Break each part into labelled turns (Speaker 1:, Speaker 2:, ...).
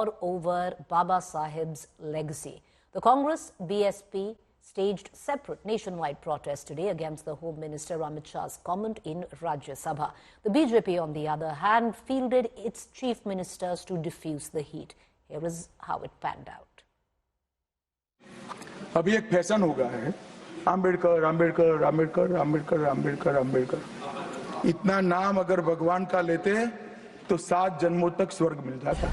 Speaker 1: war over Baba Saheb's legacy. The Congress BSP staged separate nationwide protests today against the Home Minister Amit Shah's comment in Rajya Sabha. The BJP, on the other hand, fielded its chief ministers to diffuse the heat. Here is how it panned out.
Speaker 2: अभी एक fashion हो गया है आम्बेडकर आम्बेडकर आम्बेडकर आम्बेडकर आम्बेडकर आम्बेडकर इतना नाम अगर भगवान का लेते तो 7 जन्मों तक स्वर्ग मिल जाता.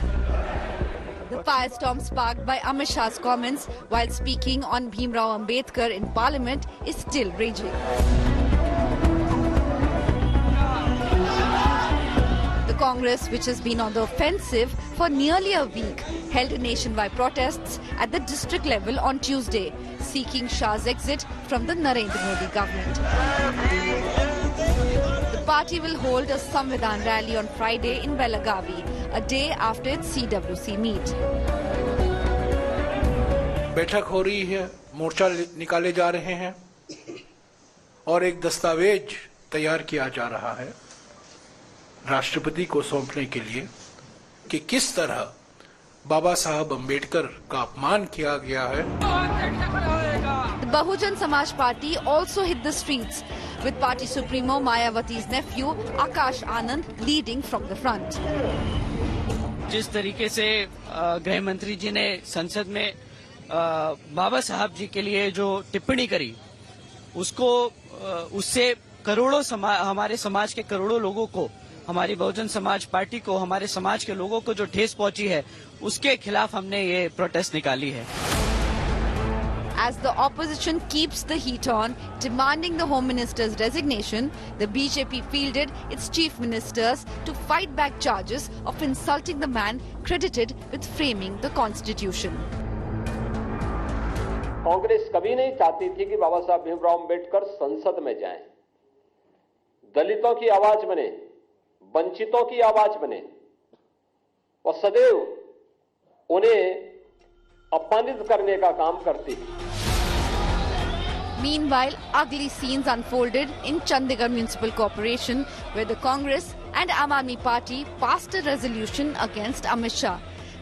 Speaker 3: The firestorm sparked by Amit Shah's comments while speaking on Bhimrao Ambedkar in Parliament is still raging. The Congress, which has been on the offensive for nearly a week, held nationwide protests at the district level on Tuesday, seeking Shah's exit from the Narendra Modi government. The party will hold a Samvidhan Rally on Friday in Belagavi, a day after its CWC meet.
Speaker 4: बैठक हो रही है, मोर्चा निकाले जा रहे हैं और एक दस्तावेज तैयार किया जा रहा है राष्ट्रपति को सौंपने के लिए कि किस तरह बाबा साहब अम्बेडकर का अपमान किया गया है.
Speaker 3: The Bahujan Samaj Party also hit the streets, with party supremo Mayawati's nephew Akash Anand leading from the front.
Speaker 5: जिस तरीके से गृह मंत्री जी ने संसद में बाबा साहब जी के लिए जो टिप्पणी करी, उससे करोड़ों हमारे समाज के करोड़ों लोगों को, हमारी बहुजन समाज पार्टी को, हमारे समाज के लोगों को जो ठेस पहुंची है, उसके खिलाफ हमने ये प्रोटेस्ट निकाली है.
Speaker 3: As the opposition keeps the heat on, demanding the Home Minister's resignation, the BJP fielded its chief ministers to fight back charges of insulting the man credited with framing the constitution.
Speaker 6: Congress कभी नहीं चाहती थी कि बाबा साहब भीमराव अंबेडकर संसद में जाएं, दलितों की आवाज बने, वंचितों की आवाज बने और सदैव उन्हें अपमानित करने का काम करती थी.
Speaker 3: Meanwhile, ugly scenes unfolded in Chandigarh Municipal Corporation, where the Congress and Aam Aadmi Party passed a resolution against Amit Shah.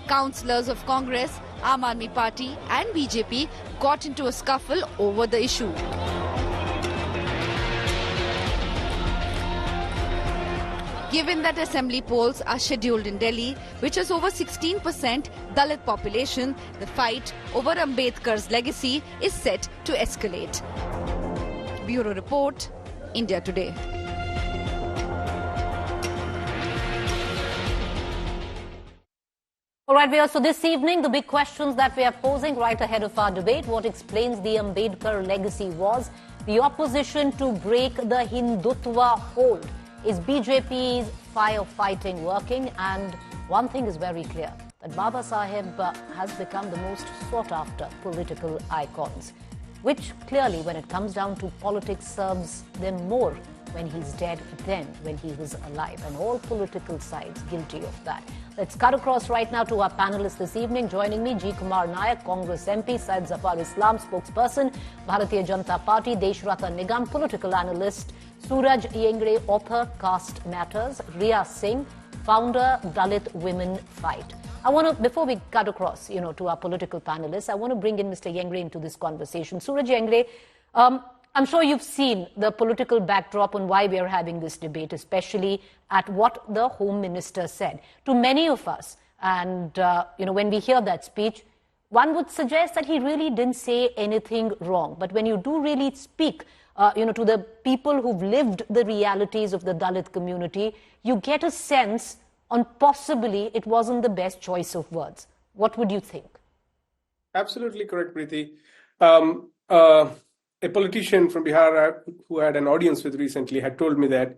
Speaker 3: Councillors of Congress, Aam Aadmi Party and BJP got into a scuffle over the issue. Given that assembly polls are scheduled in Delhi, which has over 16% Dalit population, the fight over Ambedkar's legacy is set to escalate. Bureau Report, India Today.
Speaker 1: All right, viewers, so this evening, the big questions that we are posing right ahead of our debate: what explains the Ambedkar legacy was the opposition to break the Hindutva hold. Is BJP's firefighting working? And one thing is very clear, that Baba Saheb has become the most sought-after political icons, which clearly, when it comes down to politics, serves them more when he's dead than when he was alive. And all political sides guilty of that. Let's cut across right now to our panelists this evening. Joining me, G. Kumar Nayak, Congress MP, Syed Zafar Islam, spokesperson, Bharatiya Janata Party, Deshrata Nigam, political analyst, Suraj Yengde, author, Caste Matters, Riya Singh, founder, Dalit Women Fight. I want to, before we cut across, to our political panelists, I want to bring in Mr. Yengde into this conversation. Suraj Yengde, I'm sure you've seen the political backdrop on why we are having this debate, especially at what the Home Minister said. To many of us, and, when we hear that speech, one would suggest that he really didn't say anything wrong. But when you do really speak, to the people who've lived the realities of the Dalit community, you get a sense on possibly it wasn't the best choice of words. What would you think?
Speaker 7: Absolutely correct, Preeti. A politician from Bihar who had an audience with recently had told me that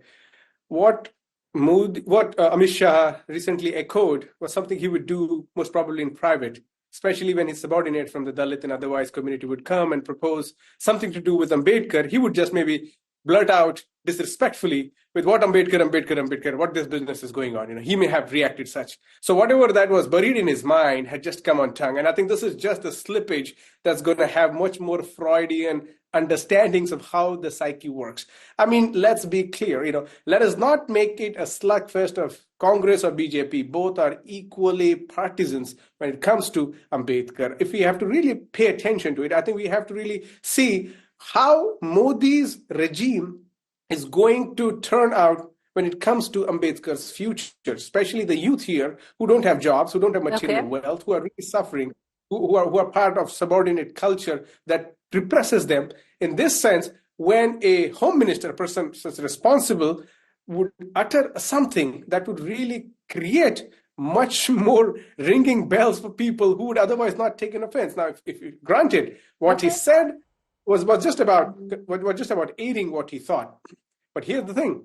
Speaker 7: what Amit Shah recently echoed was something he would do most probably in private, especially when his subordinate from the Dalit and otherwise community would come and propose something to do with Ambedkar. He would just maybe blurt out disrespectfully with what Ambedkar, what this business is going on. He may have reacted such. So whatever that was buried in his mind had just come on tongue. And I think this is just a slippage that's going to have much more Freudian understandings of how the psyche works. I mean, let's be clear, let us not make it a slugfest of Congress or BJP. Both are equally partisans when it comes to Ambedkar. If we have to really pay attention to it, I think we have to really see how Modi's regime is going to turn out when it comes to Ambedkar's future, especially the youth here who don't have jobs, who don't have material wealth, who are really suffering, who are part of subordinate culture that represses them. In this sense, when a home minister, a person such responsible, would utter something that would really create much more ringing bells for people who would otherwise not take an offense. Now, if granted, what he said was just about aiding what he thought. But here's the thing.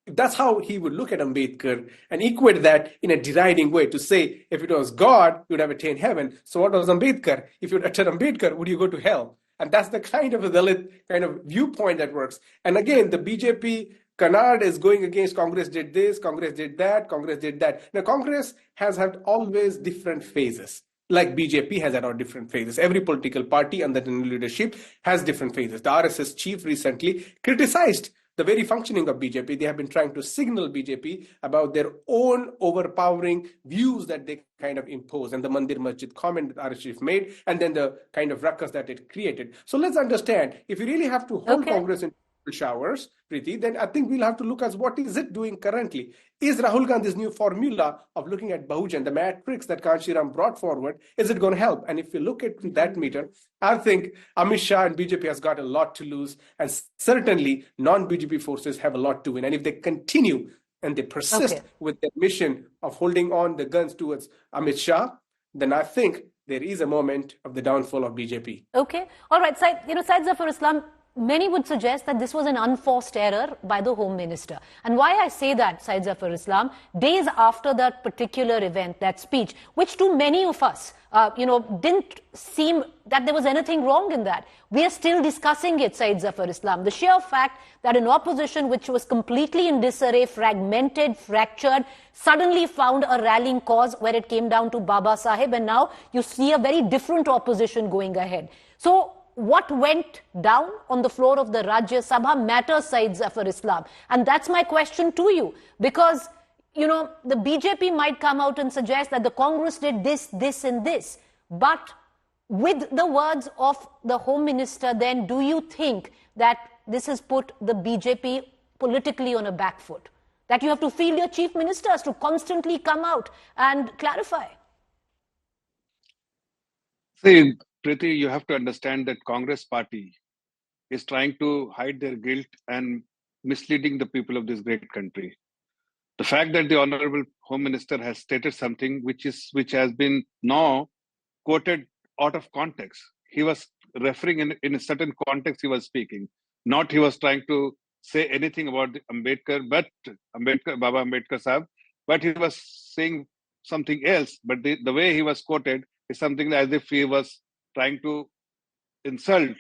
Speaker 7: That's how he would look at Ambedkar and equate that in a deriding way to say, if it was God, you would have attained heaven. So what was Ambedkar? If you would utter Ambedkar, would you go to hell? And that's the kind of a Dalit kind of viewpoint that works. And again, the BJP canard is going against Congress did this, Congress did that, Congress did that. Now, Congress has had always different phases. Like BJP has had our different phases. Every political party under the new leadership has different phases. The RSS chief recently criticized the very functioning of BJP. They have been trying to signal BJP about their own overpowering views that they kind of impose, and the Mandir Masjid comment that RSS chief made, and then the kind of ruckus that it created. So let's understand, if you really have to hold Congress in showers, Preeti, then I think we'll have to look at what is it doing currently. Is Rahul Gandhi's new formula of looking at Bahujan, the matrix that Kanshiram brought forward, is it going to help? And if you look at that meter, I think Amit Shah and BJP has got a lot to lose, and certainly non-BJP forces have a lot to win. And if they continue and they persist with their mission of holding on the guns towards Amit Shah, then I think there is a moment of the downfall of BJP.
Speaker 1: Okay. All right. Syed Zafar Islam, many would suggest that this was an unforced error by the Home Minister. And why I say that, Syed Zafar Islam, days after that particular event, that speech, which to many of us, didn't seem that there was anything wrong in that. We are still discussing it, Syed Zafar Islam. The sheer fact that an opposition which was completely in disarray, fragmented, fractured, suddenly found a rallying cause where it came down to Baba Sahib, and now you see a very different opposition going ahead. So, what went down on the floor of the Rajya Sabha matters, Syed Zafar Islam. And that's my question to you. Because, the BJP might come out and suggest that the Congress did this, this and this. But with the words of the Home Minister, then do you think that this has put the BJP politically on a back foot? That you have to feel your chief ministers to constantly come out and clarify?
Speaker 8: See, Priti, you have to understand that Congress party is trying to hide their guilt and misleading the people of this great country. The fact that the Honorable Home Minister has stated something which has been now quoted out of context. He was referring in a certain context he was speaking. Not he was trying to say anything about the Baba Ambedkar Sahib, but he was saying something else. But the way he was quoted is something as if he was trying to insult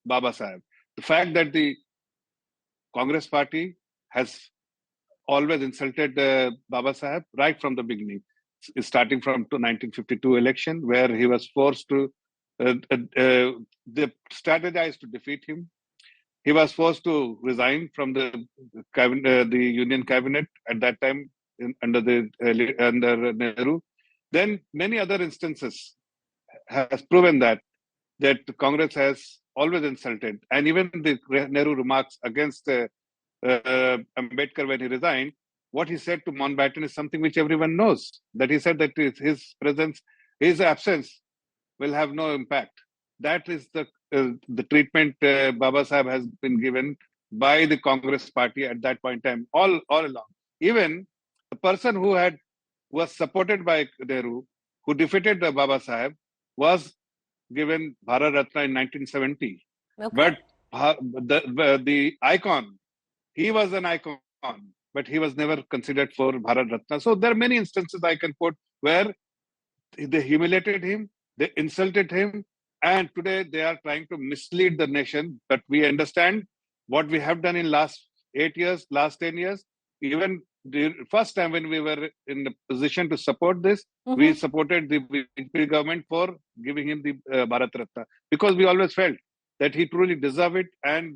Speaker 8: Baba Sahib. The fact that the Congress party has always insulted Baba Sahib right from the beginning, starting from 1952 election, where he was forced to strategize to defeat him. He was forced to resign from the Union cabinet at that time under Nehru. Then many other instances has proven that Congress has always insulted, and even the Nehru remarks against Ambedkar when he resigned, what he said to Mountbatten is something which everyone knows. That he said that his presence, his absence, will have no impact. That is the treatment Baba Sahib has been given by the Congress party at that point in time, all along. Even the person who was supported by Nehru, who defeated Baba Sahib, was given Bharat Ratna in 1970. Okay. But the icon, he was an icon, but he was never considered for Bharat Ratna. So there are many instances I can quote where they humiliated him, they insulted him, and today they are trying to mislead the nation. But we understand what we have done in last 8 years, last 10 years, even the first time when we were in the position to support this, we supported the BJP government for giving him the Bharat Ratna, because we always felt that he truly deserved it, and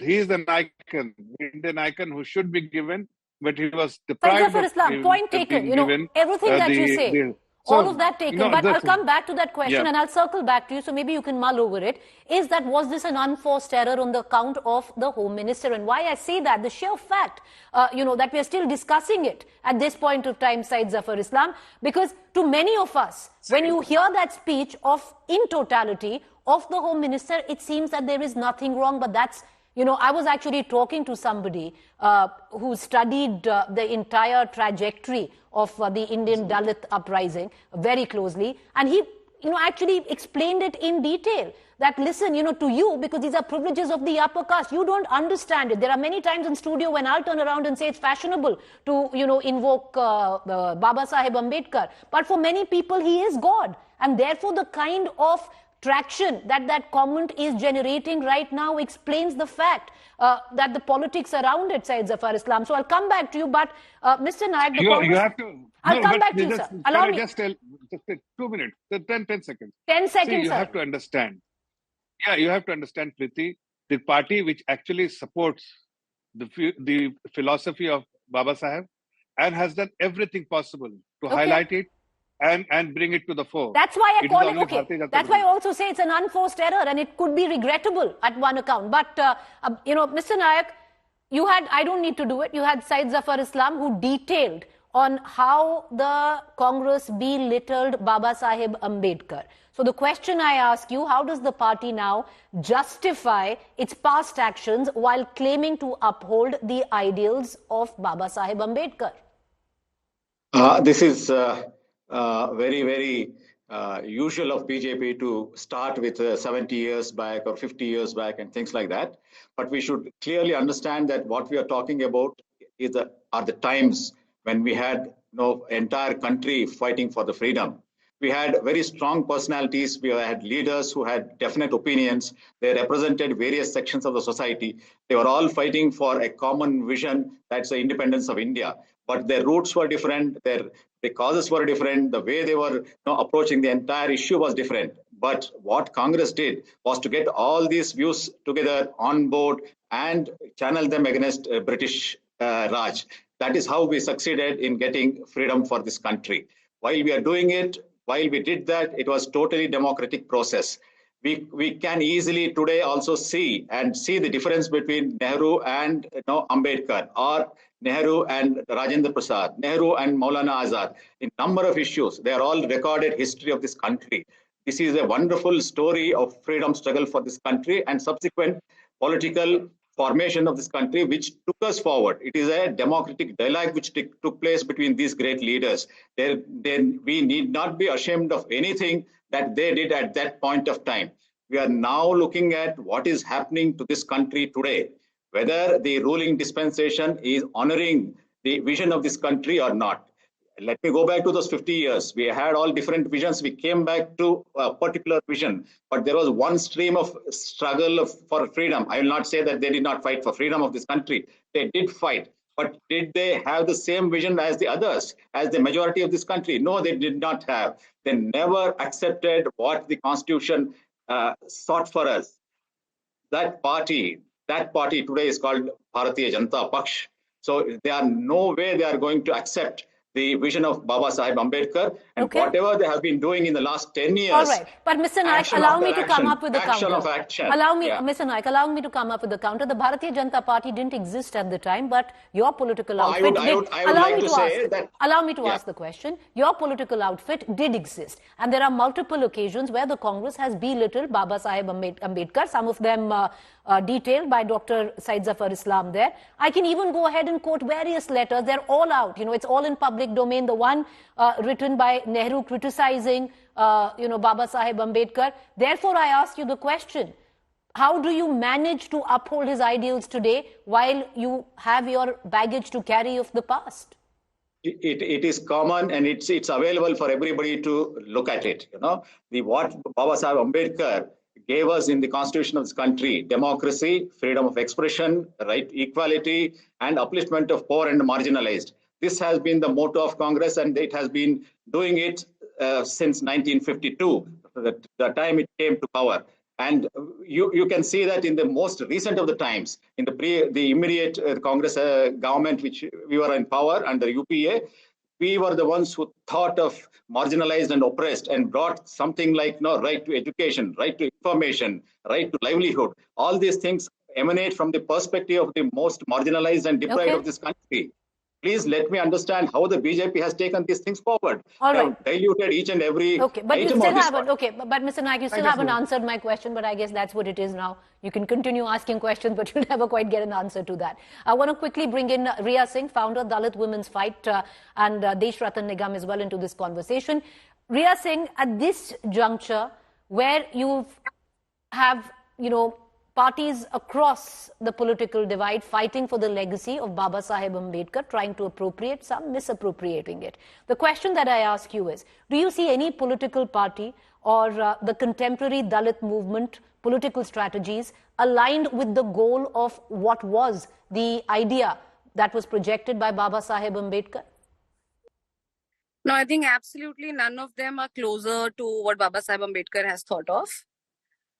Speaker 8: he is an icon, Indian icon who should be given, but he was deprived of
Speaker 1: Islam, point taken. You know, everything that you say. All of that taken, but I'll come back to that question and I'll circle back to you, so maybe you can mull over it. Is that, was this an unforced error on the account of the Home Minister? And why I say that, the sheer fact, you know, that we are still discussing it at this point of time, Syed Zafar Islam, because to many of us, when you hear that speech of, in totality, of the Home Minister, it seems that there is nothing wrong, but that's, you know, I was actually talking to somebody who studied the entire trajectory of the Indian Dalit uprising very closely. And he, you know, actually explained it in detail. That, listen, you know, to you, because these are privileges of the upper caste, you don't understand it. There are many times in studio when I'll turn around and say it's fashionable to, you know, invoke Baba Saheb Ambedkar. But for many people, he is God. And therefore, the kind of traction that comment is generating right now explains the fact that the politics around it, Syed Zafar Islam. So I'll come back to you, but Mr. Nayak,
Speaker 8: you have to.
Speaker 1: I'll come back to you, sir. Allow me.
Speaker 8: Just 2 minutes, 10 seconds.
Speaker 1: 10 seconds,
Speaker 8: See, you
Speaker 1: sir.
Speaker 8: have to understand. Yeah, you have to understand, Priti, the party which actually supports the philosophy of Baba Saheb and has done everything possible to highlight it and bring it to the fore.
Speaker 1: That's why I call it, that's why I also say it's an unforced error and it could be regrettable at one account. But, you know, Mr. Nayak, you had, I don't need to do it, you had Syed Zafar Islam who detailed on how the Congress belittled Baba Saheb Ambedkar. So the question I ask you, how does the party now justify its past actions while claiming to uphold the ideals of Baba Saheb Ambedkar?
Speaker 9: This is very, very usual of BJP to start with 70 years back or 50 years back and things like that. But we should clearly understand that what we are talking about are the times when we had entire country fighting for the freedom. We had very strong personalities. We had leaders who had definite opinions. They represented various sections of the society. They were all fighting for a common vision, that's the independence of India. But their roots were different. The causes were different. The way they were approaching the entire issue was different. But what Congress did was to get all these views together on board and channel them against British Raj. That is how we succeeded in getting freedom for this country. While we are doing it, while we did that, it was totally democratic process. We can easily today also see the difference between Nehru and Ambedkar, or Nehru and Rajendra Prasad, Nehru and Maulana Azad. In number of issues, they are all recorded history of this country. This is a wonderful story of freedom struggle for this country and subsequent political formation of this country, which took us forward. It is a democratic dialogue which took place between these great leaders. Then we need not be ashamed of anything that they did at that point of time. We are now looking at what is happening to this country today, whether the ruling dispensation is honoring the vision of this country or not. Let me go back to those 50 years. We had all different visions. We came back to a particular vision, but there was one stream of struggle for freedom. I will not say that they did not fight for freedom of this country. They did fight, but did they have the same vision as the others, as the majority of this country? No, they did not have. They never accepted what the Constitution sought for us. That party today is called Bharatiya Janata Paksh. So there are no way they are going to accept the vision of Baba Saheb Ambedkar and whatever they have been doing in the last 10 years.
Speaker 1: All right. But Mr. Naik, allow me to come up with the counter.
Speaker 9: Action of action.
Speaker 1: Allow me, Mr. Naik, allow me to come up with the counter. The Bharatiya Janata Party didn't exist at the time, but your political outfit did. Allow me to ask the question. Your political outfit did exist. And there are multiple occasions where the Congress has belittled Baba Saheb Ambedkar, some of them detailed by Dr. Syed Zafar Islam there. I can even go ahead and quote various letters. They're all out. You know, it's all in public domain. The one written by Nehru criticizing, Baba Saheb Ambedkar. Therefore, I ask you the question, how do you manage to uphold his ideals today while you have your baggage to carry of the past?
Speaker 9: It is common and it's available for everybody to look at it. What Baba Saheb Ambedkar gave us in the constitution of this country democracy, freedom of expression, right, equality, and upliftment of poor and marginalized. This has been the motto of Congress, and it has been doing it since 1952, the time it came to power. And you can see that in the most recent of the times, in the immediate Congress government, which we were in power under UPA, we were the ones who thought of marginalized and oppressed and brought something like right to education, right to information, right to livelihood. All these things emanate from the perspective of the most marginalized and deprived of this country. Please let me understand how the BJP has taken these things forward.
Speaker 1: All right.
Speaker 9: Have diluted each and every
Speaker 1: okay, but you
Speaker 9: item
Speaker 1: still
Speaker 9: of this
Speaker 1: haven't. Okay, but Mr. Naik, you still haven't answered my question. But I guess that's what it is now. You can continue asking questions, but you'll never quite get an answer to that. I want to quickly bring in Riya Singh, founder Dalit Women's Fight, and Desh Ratan Nigam as well into this conversation. Riya Singh, at this juncture, where you have, parties across the political divide fighting for the legacy of Baba Saheb Ambedkar, trying to appropriate, some misappropriating it. The question that I ask you is, do you see any political party or the contemporary Dalit movement, political strategies aligned with the goal of what was the idea that was projected by Baba Saheb Ambedkar?
Speaker 10: No, I think absolutely none of them are closer to what Baba Saheb Ambedkar has thought of.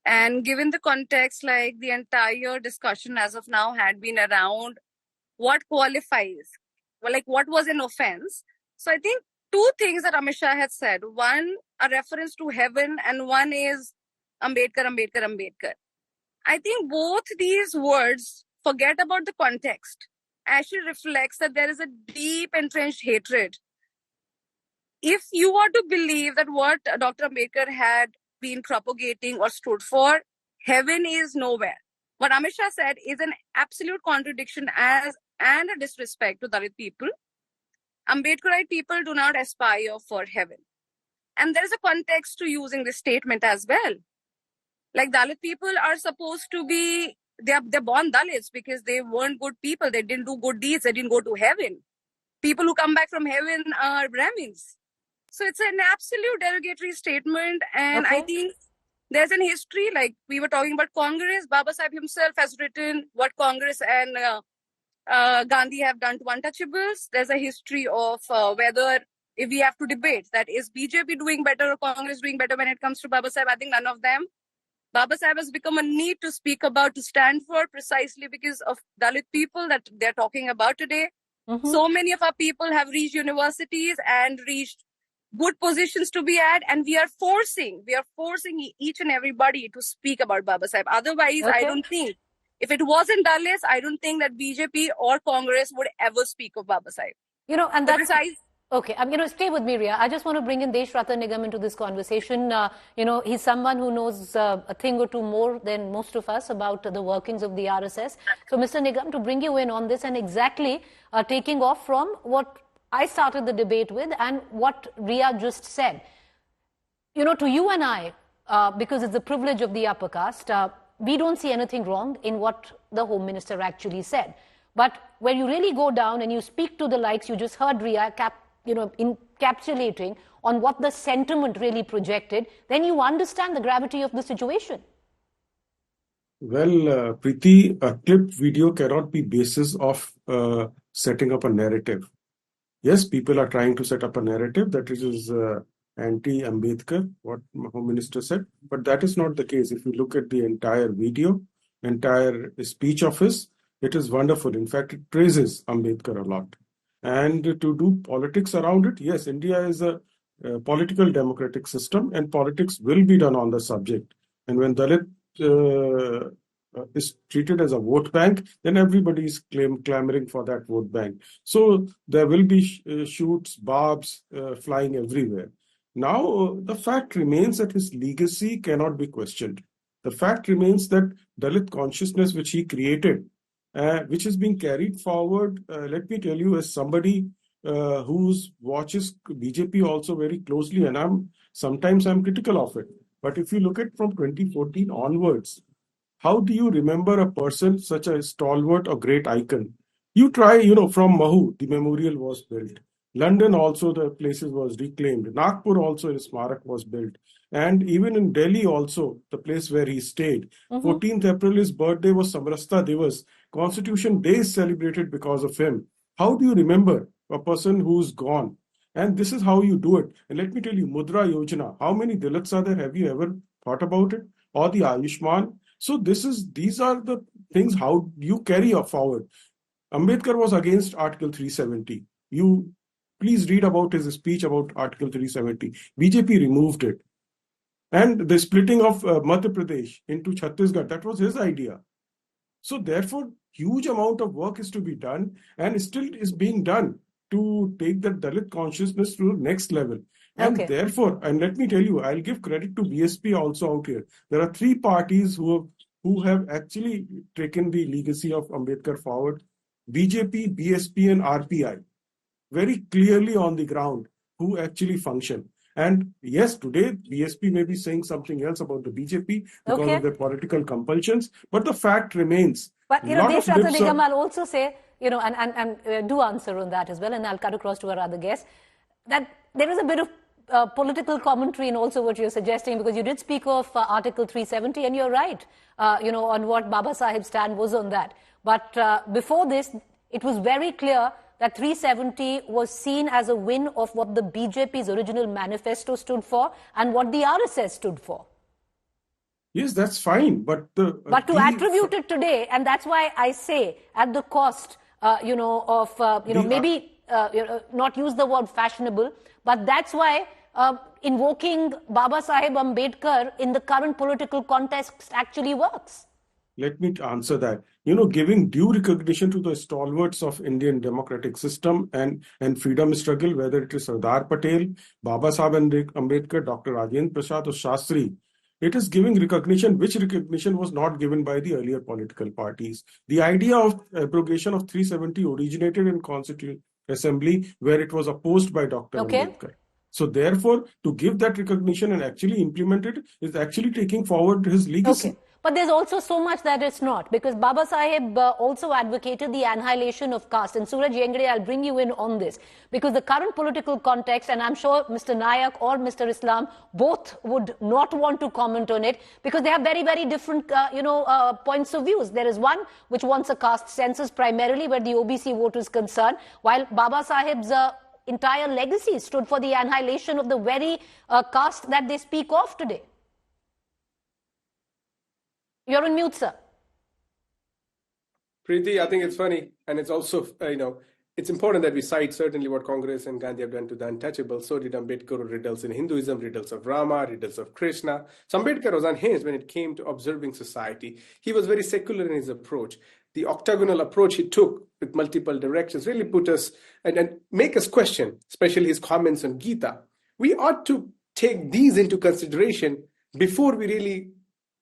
Speaker 10: And given the context, like the entire discussion as of now had been around what qualifies, like what was an offense. So I think two things that Amit Shah had said. One, a reference to heaven, and one is Ambedkar, Ambedkar, Ambedkar. I think both these words, forget about the context, actually reflects that there is a deep entrenched hatred. If you are to believe that what Dr. Ambedkar had been propagating or stood for, heaven is nowhere. What Amit Shah said is an absolute contradiction and a disrespect to Dalit people. Ambedkarite people do not aspire for heaven. And there is a context to using this statement as well. Like Dalit people are supposed to be, they're born Dalits because they weren't good people. They didn't do good deeds. They didn't go to heaven. People who come back from heaven are Brahmins. So it's an absolute derogatory statement. And I think there's an history, like we were talking about Congress. Baba Saheb himself has written what Congress and Gandhi have done to untouchables. There's a history of whether, if we have to debate, that is BJP doing better or Congress doing better when it comes to Baba Saheb. I think none of them. Baba Saheb has become a need to speak about, to stand for, precisely because of Dalit people that they're talking about today. So many of our people have reached universities and reached good positions to be at, and we are forcing each and everybody to speak about Baba Saheb. Otherwise, I don't think, if it wasn't Dalits, I don't think that BJP or Congress would ever speak of Baba Saheb.
Speaker 1: And that's... Okay, I'm going to stay with me, Riya. I just want to bring in Desh Ratan Nigam into this conversation. He's someone who knows a thing or two more than most of us about the workings of the RSS. So, Mr. Nigam, to bring you in on this and exactly taking off from what I started the debate with and what Riya just said. To you and I, because it's the privilege of the upper caste, we don't see anything wrong in what the Home Minister actually said. But when you really go down and you speak to the likes, you just heard Riya encapsulating on what the sentiment really projected, then you understand the gravity of the situation.
Speaker 11: Well, Preeti, a clip video cannot be basis of setting up a narrative. Yes, people are trying to set up a narrative that is anti-Ambedkar, what Home Minister said, but that is not the case. If you look at the entire video, entire speech of his, it is wonderful. In fact, it praises Ambedkar a lot. And to do politics around it, yes, India is a political democratic system and politics will be done on the subject. And when Dalit is treated as a vote bank, then everybody is clamoring for that vote bank. So there will be shoots, barbs flying everywhere. Now, the fact remains that his legacy cannot be questioned. The fact remains that Dalit consciousness which he created, which is being carried forward, let me tell you, as somebody who watches BJP also very closely, and sometimes I'm critical of it. But if you look at from 2014 onwards, how do you remember a person such a stalwart or great icon? You try, from Mahu, the memorial was built. London also, the places was reclaimed. Nagpur also, his smarak was built. And even in Delhi also, the place where he stayed. 14th April, his birthday was Samrasta Divas. Constitution Day is celebrated because of him. How do you remember a person who's gone? And this is how you do it. And let me tell you, Mudra Yojana, how many Dalits are there? Have you ever thought about it? Or the Ayushman? So these are the things how you carry forward. Ambedkar was against Article 370. You please read about his speech about Article 370. BJP removed it. And the splitting of Madhya Pradesh into Chhattisgarh, that was his idea. So therefore, huge amount of work is to be done and still is being done to take the Dalit consciousness to the next level. And therefore, and let me tell you, I'll give credit to BSP also out here. There are three parties who have actually taken the legacy of Ambedkar forward. BJP, BSP and RPI. Very clearly on the ground who actually function. And yes, today BSP may be saying something else about the BJP because of their political compulsions, but the fact remains.
Speaker 1: But Deshrata Nigam, I'll also say, and do answer on that as well, and I'll cut across to our other guest, that there is a bit of political commentary in also what you're suggesting, because you did speak of Article 370, and you're right, on what Baba Sahib's stand was on that. But before this, it was very clear that 370 was seen as a win of what the BJP's original manifesto stood for and what the RSS stood for.
Speaker 11: Yes, that's fine, but
Speaker 1: to attribute it today, and that's why I say at the cost, maybe not use the word fashionable, but that's why invoking Baba Sahib Ambedkar in the current political context actually works.
Speaker 11: Let me answer that. Giving due recognition to the stalwarts of Indian democratic system and freedom struggle, whether it is Sardar Patel, Baba Sahib Ambedkar, Dr. Rajendra Prasad or Shastri, it is giving recognition, which recognition was not given by the earlier political parties. The idea of abrogation of 370 originated in Constituent Assembly, where it was opposed by Dr. Ambedkar. So therefore, to give that recognition and actually implement it is actually taking forward his legacy.
Speaker 1: But there's also so much that it's not, because Baba Sahib also advocated the annihilation of caste. And Suraj Yengde, I'll bring you in on this, because the current political context, and I'm sure Mr. Nayak or Mr. Islam both would not want to comment on it, because they have very, very different, points of views. There is one which wants a caste census primarily where the OBC vote is concerned, while Baba Sahib's entire legacy stood for the annihilation of the very caste that they speak of today. You're on mute, sir.
Speaker 7: Preeti, I think it's funny, and it's also, it's important that we cite certainly what Congress and Gandhi have done to the untouchable. So did Ambedkar, riddles in Hinduism, riddles of Rama, riddles of Krishna. So Ambedkar was unhinged when it came to observing society. He was very secular in his approach. The octagonal approach he took with multiple directions really put us and make us question, especially his comments on Gita. We ought to take these into consideration before we really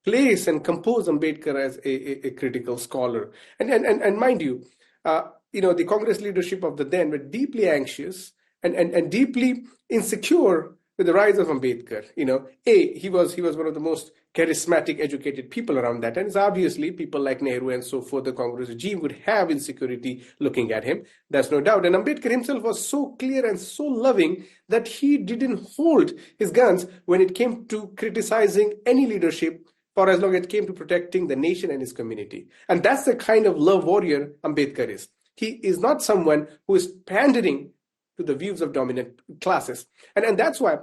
Speaker 7: place and compose Ambedkar as a critical scholar. And mind you, the Congress leadership of the then were deeply anxious and deeply insecure with the rise of Ambedkar. He was one of the most charismatic, educated people around that. And it's obviously people like Nehru and so forth, the Congress regime would have insecurity looking at him. That's no doubt. And Ambedkar himself was so clear and so loving that he didn't hold his guns when it came to criticizing any leadership for as long as it came to protecting the nation and his community. And that's the kind of love warrior Ambedkar is. He is not someone who is pandering to the views of dominant classes. And that's why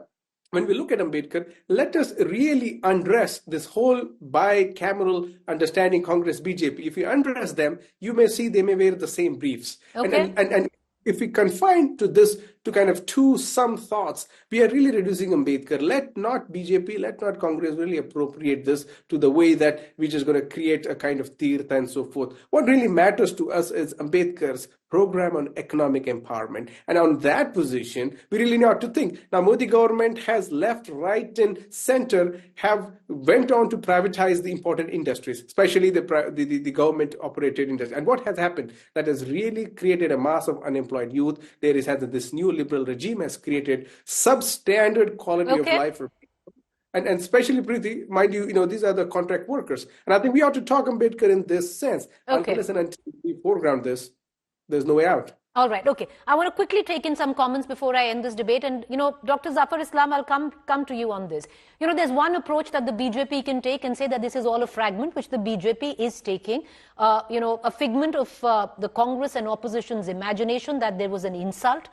Speaker 7: when we look at Ambedkar, let us really undress this whole bicameral understanding Congress BJP. If you undress them, you may see they may wear the same briefs. And if we confine to this to kind of some thoughts, we are really reducing Ambedkar. Let not BJP, let not Congress really appropriate this to the way that we're just going to create a kind of tirtha and so forth. What really matters to us is Ambedkar's program on economic empowerment. And on that position, we really know what to think. Now, Modi government has left, right, and center have went on to privatize the important industries, especially the government-operated industry. And what has happened? That has really created a mass of unemployed youth. There is this new liberal regime has created substandard quality of life for people. And especially, Preeti, mind you, these are the contract workers. And I think we ought to talk Ambedkar in this sense. Unless and until we foreground this, there's no way out.
Speaker 1: All right, okay. I want to quickly take in some comments before I end this debate. And, Dr. Zafar Islam, I'll come to you on this. There's one approach that the BJP can take and say that this is all a fragment, which the BJP is taking. A figment of the Congress and opposition's imagination that there was an insult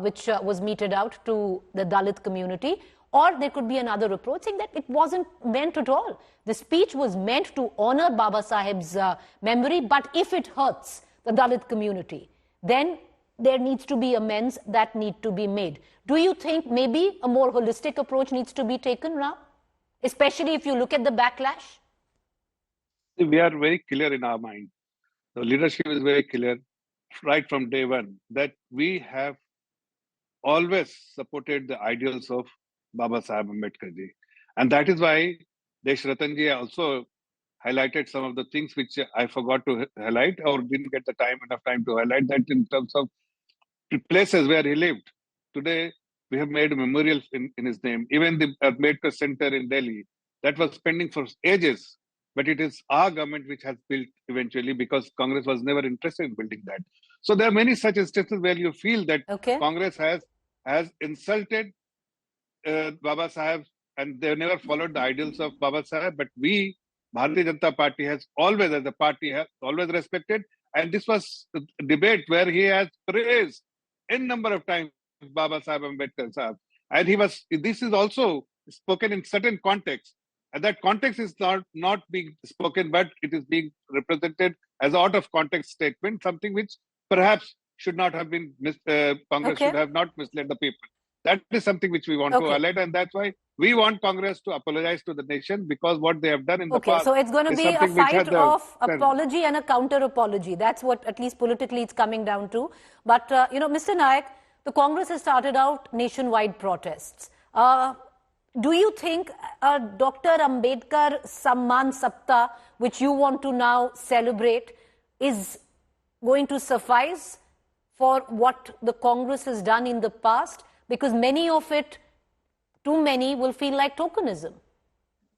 Speaker 1: which was meted out to the Dalit community. Or there could be another approach saying that it wasn't meant at all. The speech was meant to honor Baba Saheb's memory, but if it hurts the Dalit community, then there needs to be amends that need to be made. Do you think maybe a more holistic approach needs to be taken now? Especially if you look at the backlash?
Speaker 8: We are very clear in our mind. The leadership is very clear right from day one that we have always supported the ideals of Baba Saheb Ambedkar ji. And that is why Desh Ratan ji also highlighted some of the things which I forgot to highlight or didn't get enough time to highlight, that in terms of places where he lived. Today, we have made a memorial in his name. Even the Ambedkar Center in Delhi, that was pending for ages. But it is our government which has built eventually, because Congress was never interested in building that. So there are many such instances where you feel that Congress has insulted Baba Saheb, and they have never followed the ideals of Baba Saheb. But we, Bharatiya Janata Party, has always respected. And this was a debate where he has praised n number of times Baba Saheb Ambedkar Saheb. And this is also spoken in certain context. And that context is not being spoken, but it is being represented as out of context statement, something which perhaps should not have been, Congress should have not misled the people. That is something which we want to highlight, and that's why we want Congress to apologize to the nation, because what they have done in the past.
Speaker 1: So it's going to be a fight of apology and a counter-apology. That's what, at least politically, it's coming down to. But, Mr. Nayak, the Congress has started out nationwide protests. Do you think Dr. Ambedkar Samman Saptah, which you want to now celebrate, is going to suffice for what the Congress has done in the past? Because many of it, too many, will feel like tokenism.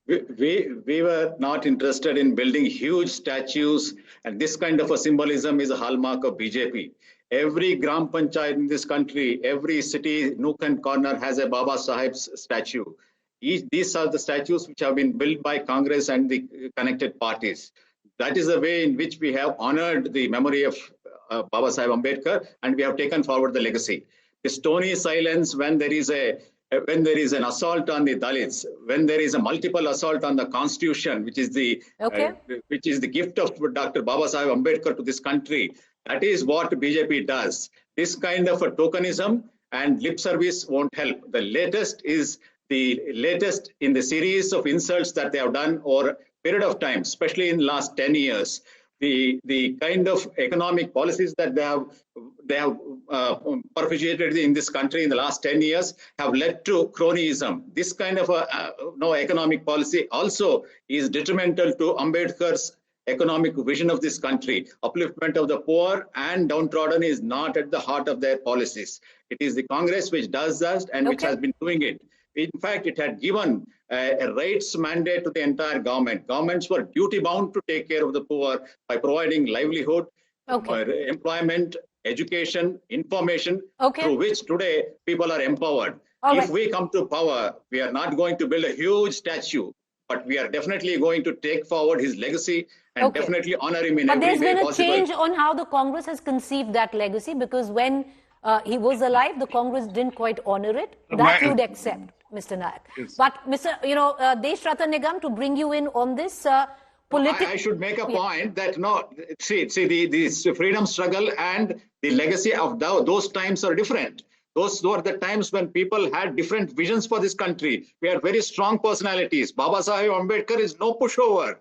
Speaker 9: We were not interested in building huge statues, and this kind of a symbolism is a hallmark of BJP. Every Gram Panchayat in this country, every city, nook and corner has a Baba Saheb's statue. These are the statues which have been built by Congress and the connected parties. That is the way in which we have honored the memory of Baba Saheb Ambedkar, and we have taken forward the legacy. The stony silence when there is an assault on the Dalits, when there is a multiple assault on the Constitution, which is the gift of Dr. Baba Saheb Ambedkar to this country. That is what BJP does. This kind of a tokenism and lip service won't help. The latest in the series of insults that they have done over a period of time, especially in the last 10 years. The kind of economic policies that they have perpetuated in this country in the last 10 years have led to cronyism. This kind of economic policy also is detrimental to Ambedkar's economic vision of this country. Upliftment of the poor and downtrodden is not at the heart of their policies. It is the Congress which does that and which has been doing it. In fact, it had given a rights mandate to the entire government. Governments were duty-bound to take care of the poor by providing livelihood, employment, education, information, through which today people are empowered. If we come to power, we are not going to build a huge statue, but we are definitely going to take forward his legacy and definitely honor him in every way possible. But
Speaker 1: there's been a change on how the Congress has conceived that legacy, because when he was alive, the Congress didn't quite honor it. That you'd accept, Mr. Nayak.
Speaker 8: Yes.
Speaker 1: But, Desh Ratan Nigam, to bring you in on this,
Speaker 9: I should make a point that the freedom struggle and the legacy of those times are different. Those were the times when people had different visions for this country. We had very strong personalities. Baba Saheb Ambedkar is no pushover.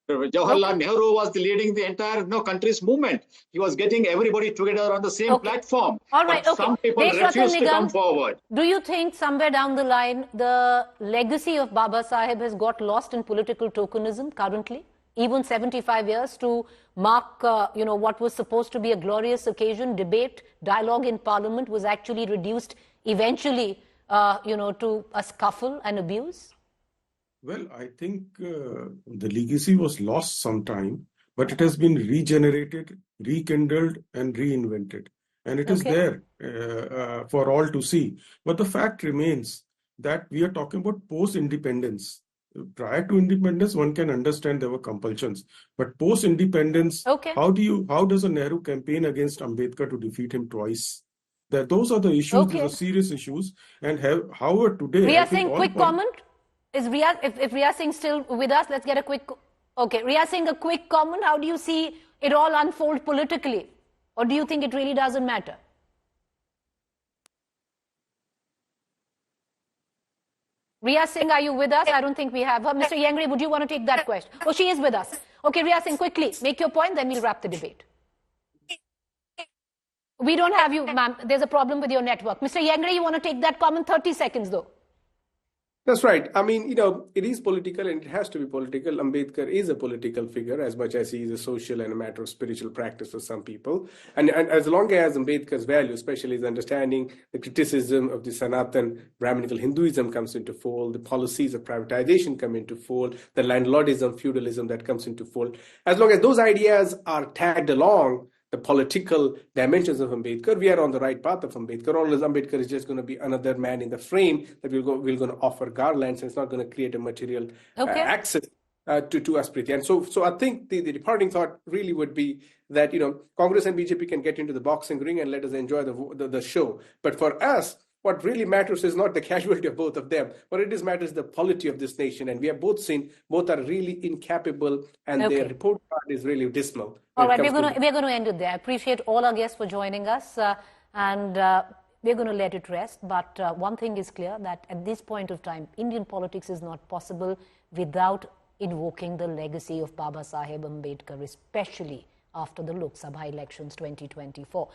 Speaker 9: Jawaharlal Nehru was leading the entire country's movement. He was getting everybody together on the same platform.
Speaker 1: All right,
Speaker 9: Some people refused to come forward.
Speaker 1: Do you think somewhere down the line, the legacy of Baba Saheb has got lost in political tokenism currently? Even 75 years to mark, what was supposed to be a glorious occasion, debate, dialogue in Parliament was actually reduced eventually, to a scuffle and abuse?
Speaker 11: Well, I think the legacy was lost sometime, but it has been regenerated, rekindled, and reinvented. and it is there for all to see. But the fact remains that we are talking about post-independence. Prior to independence, one can understand there were compulsions, but post-independence, how does a Nehru campaign against Ambedkar to defeat him twice? Those are the issues. These are serious issues, and however today,
Speaker 1: Riya Singh, quick comment. Is Riya, if Riya Singh still with us, let's get a quick. Okay, Riya Singh, a quick comment. How do you see it all unfold politically, or do you think it really doesn't matter? Riya Singh, are you with us? I don't think we have her. Mr. Yengde, would you want to take that question? Oh, she is with us. Okay, Riya Singh, quickly, make your point, then we'll wrap the debate. We don't have you, ma'am. There's a problem with your network. Mr. Yengde, you want to take that comment? 30 seconds, though.
Speaker 7: That's right. I mean, it is political and it has to be political. Ambedkar is a political figure as much as he is a social and a matter of spiritual practice for some people. And as long as Ambedkar's value, especially his understanding, the criticism of the Sanatan Brahminical Hinduism comes into fold, the policies of privatisation come into fold, the landlordism, feudalism that comes into fold. As long as those ideas are tagged along the political dimensions of Ambedkar, we are on the right path of Ambedkar. Or Ambedkar is just going to be another man in the frame that we're going to offer garlands, and it's not going to create a material access to us, Preeti. And so I think the departing thought really would be that Congress and BJP can get into the boxing ring and let us enjoy the show. But for us, what really matters is not the casualty of both of them. What it is matters is the polity of this nation. And we have both seen both are really incapable, and their report card is really dismal.
Speaker 1: All right, we're going to end it there. I appreciate all our guests for joining us, and we're going to let it rest. But one thing is clear, that at this point of time, Indian politics is not possible without invoking the legacy of Baba Saheb Ambedkar, especially after the Lok Sabha elections 2024.